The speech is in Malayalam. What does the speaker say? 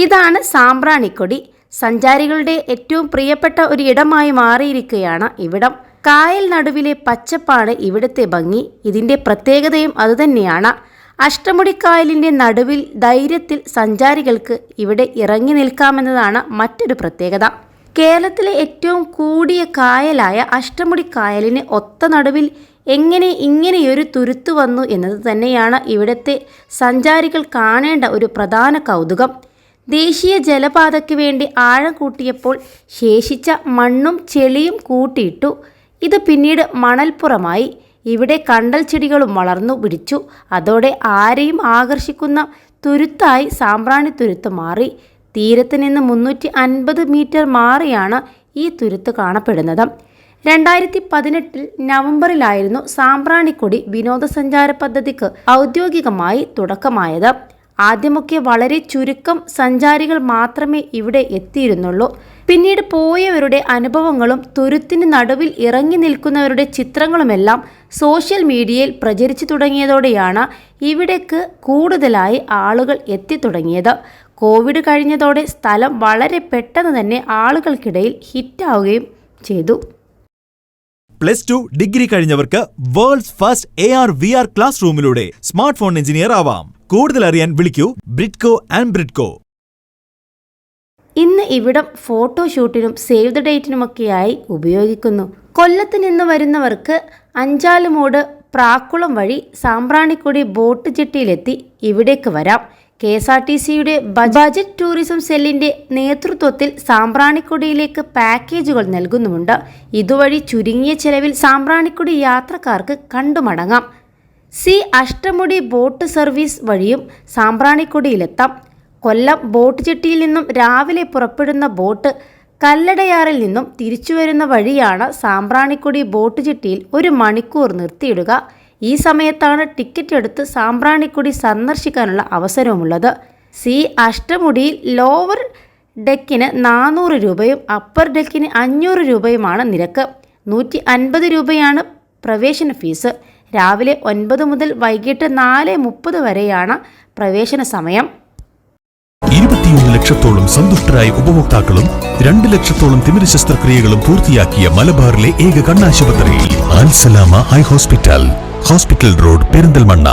ഇതാണ് സാമ്പ്രാണിക്കൊടി. സഞ്ചാരികളുടെ ഏറ്റവും പ്രിയപ്പെട്ട ഒരു ഇടമായി മാറിയിരിക്കുകയാണ് ഇവിടം. കായൽ നടുവിലെ പച്ചപ്പാണ് ഇവിടുത്തെ ഭംഗി. ഇതിൻ്റെ പ്രത്യേകതയും അതുതന്നെയാണ്. അഷ്ടമുടിക്കായലിൻ്റെ നടുവിൽ ധൈര്യത്തിൽ സഞ്ചാരികൾക്ക് ഇവിടെ ഇറങ്ങി നിൽക്കാമെന്നതാണ് മറ്റൊരു പ്രത്യേകത. കേരളത്തിലെ ഏറ്റവും കൂടിയ കായലായ അഷ്ടമുടിക്കായലിന് ഒത്ത നടുവിൽ എങ്ങനെ ഇങ്ങനെയൊരു തുരുത്ത് വന്നു എന്നത് തന്നെയാണ് ഇവിടുത്തെ സഞ്ചാരികൾ കാണേണ്ട ഒരു പ്രധാന കൗതുകം. ദേശീയ ജലപാതയ്ക്ക് വേണ്ടി ആഴം കൂട്ടിയപ്പോൾ ശേഷിച്ച മണ്ണും ചെളിയും കൂട്ടിയിട്ടു. ഇത് പിന്നീട് മണൽപ്പുറമായി. ഇവിടെ കണ്ടൽ ചെടികളും വളർന്നു പിടിച്ചു. അതോടെ ആരെയും ആകർഷിക്കുന്ന തുരുത്തായി സാമ്പ്രാണി തുരുത്ത് മാറി. തീരത്ത് നിന്ന് 350 മീറ്റർ മാറിയാണ് ഈ തുരുത്ത് കാണപ്പെടുന്നത്. 2018 നവംബറിലായിരുന്നു സാമ്പ്രാണിക്കൊടി വിനോദസഞ്ചാര പദ്ധതിക്ക് ഔദ്യോഗികമായി തുടക്കമായത്. ആദ്യമൊക്കെ വളരെ ചുരുക്കം സഞ്ചാരികൾ മാത്രമേ ഇവിടെ എത്തിയിരുന്നുള്ളൂ. പിന്നീട് പോയവരുടെ അനുഭവങ്ങളും തുരുത്തിന് നടുവിൽ ഇറങ്ങി നിൽക്കുന്നവരുടെ ചിത്രങ്ങളുമെല്ലാം സോഷ്യൽ മീഡിയയിൽ പ്രചരിച്ചു തുടങ്ങിയതോടെയാണ് ഇവിടേക്ക് കൂടുതലായി ആളുകൾ എത്തിത്തുടങ്ങിയത്. കോവിഡ് കഴിഞ്ഞതോടെ സ്ഥലം വളരെ പെട്ടെന്ന് തന്നെ ആളുകൾക്കിടയിൽ ഹിറ്റാവുകയും ചെയ്തു. +2 ഡിഗ്രി കഴിഞ്ഞവർക്ക് വേൾഡ്സ് ഫസ്റ്റ് AR/VR ക്ലാസ് റൂമിലൂടെ സ്മാർട്ട് ഫോൺ എഞ്ചിനീയർ ആവാം. കൂടുതൽ അറിയാൻ വിളിക്കൂ ബ്രിഡ്കോ ആൻഡ് ബ്രിഡ്കോ. ഇന്ന് ഇവിടം ഫോട്ടോഷൂട്ടിനും സേവ് ദ ഡേറ്റിനുമൊക്കെയായി ഉപയോഗിക്കുന്നു. കൊല്ലത്ത് നിന്ന് വരുന്നവർക്ക് അഞ്ചാലുമൂട് പ്രാക്കുളം വഴി സാമ്പ്രാണിക്കൊടി ബോട്ട് ജെട്ടിയിലെത്തി ഇവിടേക്ക് വരാം. KSRTCയുടെ ബജറ്റ് ടൂറിസം സെല്ലിൻ്റെ നേതൃത്വത്തിൽ സാമ്പ്രാണിക്കൊടിയിലേക്ക് പാക്കേജുകൾ നൽകുന്നുമുണ്ട്. ഇതുവഴി ചുരുങ്ങിയ ചെലവിൽ സാമ്പ്രാണിക്കൊടി യാത്രക്കാർക്ക് കണ്ടുമടങ്ങാം. അഷ്ടമുടി ബോട്ട് സർവീസ് വഴിയും സാമ്പ്രാണിക്കൊടിയിലെത്താം. കൊല്ലം ബോട്ട് ജെട്ടിയിൽ നിന്നും രാവിലെ പുറപ്പെടുന്ന ബോട്ട് കല്ലടയാറിൽ നിന്നും തിരിച്ചുവരുന്ന വഴിയാണ് സാമ്പ്രാണിക്കൊടി ബോട്ട് ജെട്ടിയിൽ 1 മണിക്കൂർ നിർത്തിയിടുക. ഈ സമയത്താണ് ടിക്കറ്റ് എടുത്ത് സാമ്പ്രാണിക്കൊടി സന്ദർശിക്കാനുള്ള അവസരവുമുള്ളത്. അഷ്ടമുടിയിൽ ലോവർ ഡെക്കിന് 400 രൂപയും അപ്പർ ഡെക്കിന് 500 രൂപയുമാണ് നിരക്ക്. 150 രൂപയാണ് പ്രവേശന ഫീസ്. രാവിലെ 9 മുതൽ വൈകിട്ട് 4:30 വരെയാണ് പ്രവേശന സമയം. 21 ലക്ഷത്തോളം സന്തുഷ്ടരായ ഉപഭോക്താക്കളും 2 ലക്ഷത്തോളം തിമിര ശസ്ത്രക്രിയകളും പൂർത്തിയാക്കിയ മലബാറിലെ ഏക കണ്ണാശുപത്രി അൽ സലാമ ഹൈ ഹോസ്പിറ്റൽ റോഡ് പെരിന്തൽമണ്ണ.